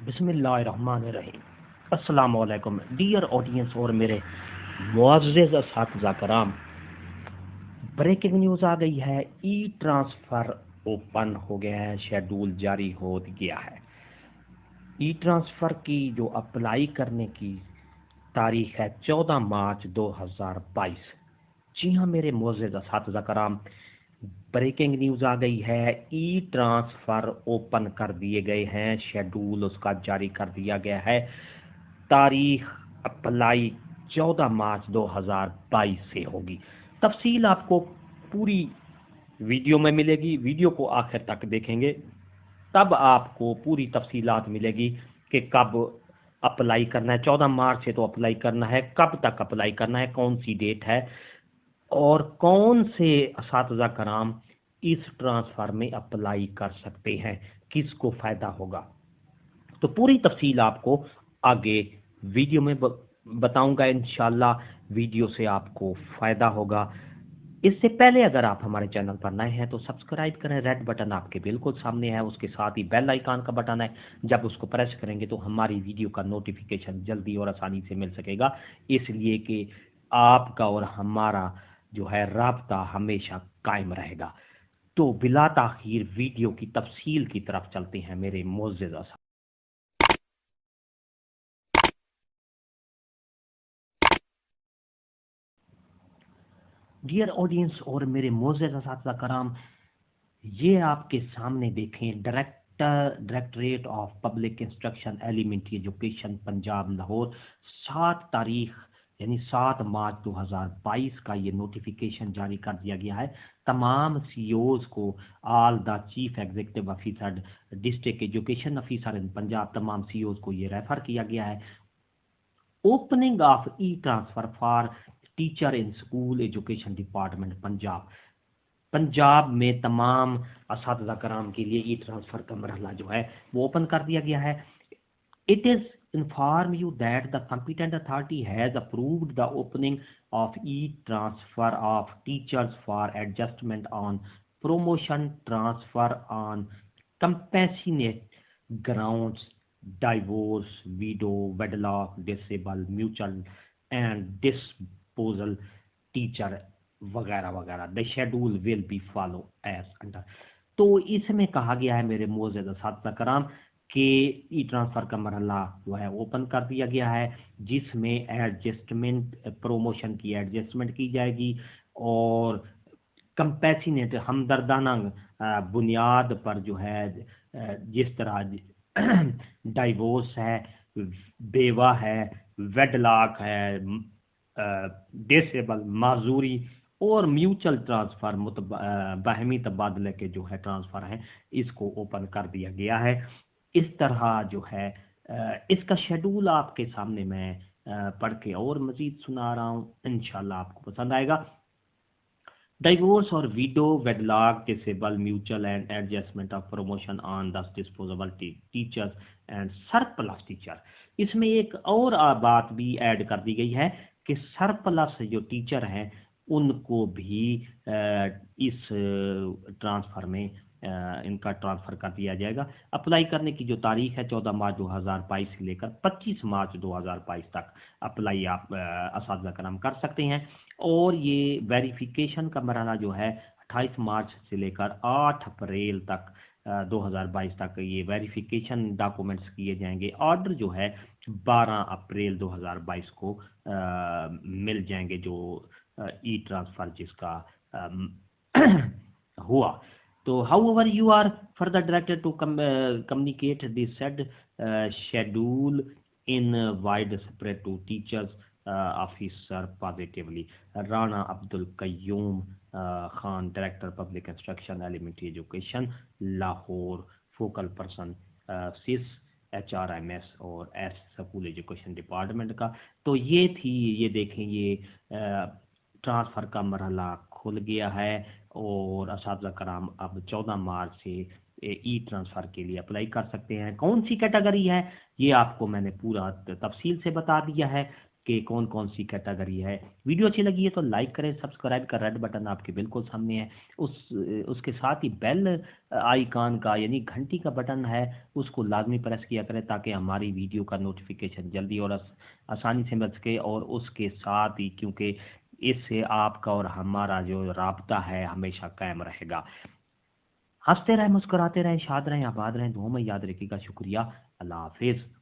बिस्मिल्लाहिर्रहमानिर्रहीम। अस्सलाम वालेकुम डियर ऑडियंस और मेरे मुअज़्ज़िज़ असातिज़ा कराम। ब्रेकिंग न्यूज़ आ गई है। ई ट्रांसफ़र ओपन हो गया है, शेड्यूल जारी हो गया है। ई ट्रांसफ़र की जो अप्लाई करने की तारीख है 14 मार्च 2022। जी हाँ मेरे मुअज़्ज़िज़ असातिज़ा कराम, ब्रेकिंग न्यूज़ आ गई है। ई ट्रांसफ़र ओपन कर दिए गए हैं, शेड्यूल उसका जारी कर दिया गया है। तारीख अप्लाई 14 मार्च 2022 से होगी। तफसील आपको पूरी वीडियो में मिलेगी। वीडियो को आखिर तक देखेंगे तब आपको पूरी तफसीलात मिलेगी कि कब अप्लाई करना है। 14 मार्च से तो अप्लाई करना है, कब तक अप्लाई करना है, कौन सी डेट है और कौन से असातिज़ा कराम इस ट्रांसफ़र में अप्लाई कर सकते हैं, किसको फ़ायदा होगा। तो पूरी तफसील आपको आगे वीडियो में बताऊंगा। इंशाल्लाह वीडियो से आपको फ़ायदा होगा। इससे पहले अगर आप हमारे चैनल पर नए हैं तो सब्सक्राइब करें। रेड बटन आपके बिल्कुल सामने है, उसके साथ ही बेल आइकन का बटन है। जब उसको प्रेस करेंगे तो हमारी वीडियो का नोटिफिकेशन जल्दी और आसानी से मिल सकेगा, इसलिए कि आपका और हमारा जो है राब्ता हमेशा कायम रहेगा। तो बिला ताखीर वीडियो की तफसील की तरफ चलते हैं मेरे मुअज़्ज़िज़। डियर ऑडियंस और मेरे मोअज़्ज़िज़ असातिज़ा कराम, ये आपके सामने देखें directorate of public instruction elementary education Punjab Lahore 7 तारीख यानी 7 मार्च 2022 का ये नोटिफिकेशन जारी कर दिया गया है। तमाम सीईओज को, all the chief executive officer, district education officer in Punjab, तमाम सीईओज को ये रेफर किया गया है। Opening of E transfer for teacher in school education department Punjab. Punjab में तमाम असातिज़ा कराम के लिए ई ट्रांसफ़र का मरहला जो है वो ओपन कर दिया गया है। It is inform you that the competent authority has approved the opening of e-transfer of teachers for adjustment on promotion, transfer on compassionate grounds, divorce, widow, wedlock, disabled, mutual and disposal teacher वगैरह वगैरह। The schedule will be follow as under. तो इसमें कहा गया है मेरे मुअज़्ज़िज़ असातिज़ा कराम कि ई ट्रांसफ़र का मरहला जो है ओपन कर दिया गया है, जिसमें एडजस्टमेंट, प्रमोशन की एडजस्टमेंट की जाएगी और कंपैसिनेट, हमदर्दाना बुनियाद पर जो है जिस तरह डाइवोर्स है, बेवा है, वेडलॉक है, डिसेबल, माजूरी और म्यूचुअल ट्रांसफ़र, बाहमी तबादले के जो है ट्रांसफ़र हैं, इसको ओपन कर दिया गया है। इस तरह जो है इसका शेड्यूल आपके सामने मैं पढ़ के और मज़ीद सुना रहा हूँ, इंशाल्लाह आपको पसंद आएगा। Divorce or widow, wedlock, disable, mutual and adjustment of promotion on the disposable teachers and surplus teacher। इसमें एक और बात भी ऐड कर दी गई है कि सरप्लस जो टीचर हैं उनको भी इस ट्रांसफ़र में इनका ट्रांसफ़र कर दिया जाएगा। अप्लाई करने की जो तारीख है 14 मार्च 2022 से लेकर 25 मार्च 2022 तक अप्लाई आप असातिज़ा कराम कर सकते हैं। और ये वेरिफिकेशन का मरहला जो है 28 मार्च से लेकर 8 अप्रैल तक 2022 तक ये वेरिफिकेशन डॉक्यूमेंट्स किए जाएंगे। ऑर्डर जो है 12 अप्रैल 2022 को मिल जाएंगे, जो ई ट्रांसफ़र जिसका हुआ। तो however you are further directed to communicate the said schedule in widespread to teachers officer positively। Rana Abdul Qayyum Khan, director public instruction elementary education Lahore, focal person सिस HRMS और एस स्कूल एजुकेशन डिपार्टमेंट का। तो ये थी, ये देखें, ये ट्रांसफ़र का मरहला खुल गया है और असातिज़ा कराम अब 14 मार्च से ई ट्रांसफ़र के लिए अप्लाई कर सकते हैं। कौन सी कैटेगरी है ये आपको मैंने पूरा तफसील से बता दिया है کہ کون کون سی کیٹیگری ہے. ویڈیو اچھی لگی ہے تو لائک کریں, سبسکرائب کا ریڈ بٹن آپ کے بالکل سامنے ہے, اس کے ساتھ ہی بیل آئیکن کا یعنی گھنٹی کا بٹن ہے اس کو لازمی پریس کیا کریں تاکہ ہماری ویڈیو کا نوٹیفیکیشن جلدی اور آسانی سے مل سکے. اور اس کے ساتھ ہی کیونکہ اس سے آپ کا اور ہمارا جو رابطہ ہے ہمیشہ قائم رہے گا. ہنستے رہیں, مسکراتے رہیں, شاد رہیں, آباد رہیں, دعاؤں میں یاد رکھیے گا. شکریہ, اللہ حافظ.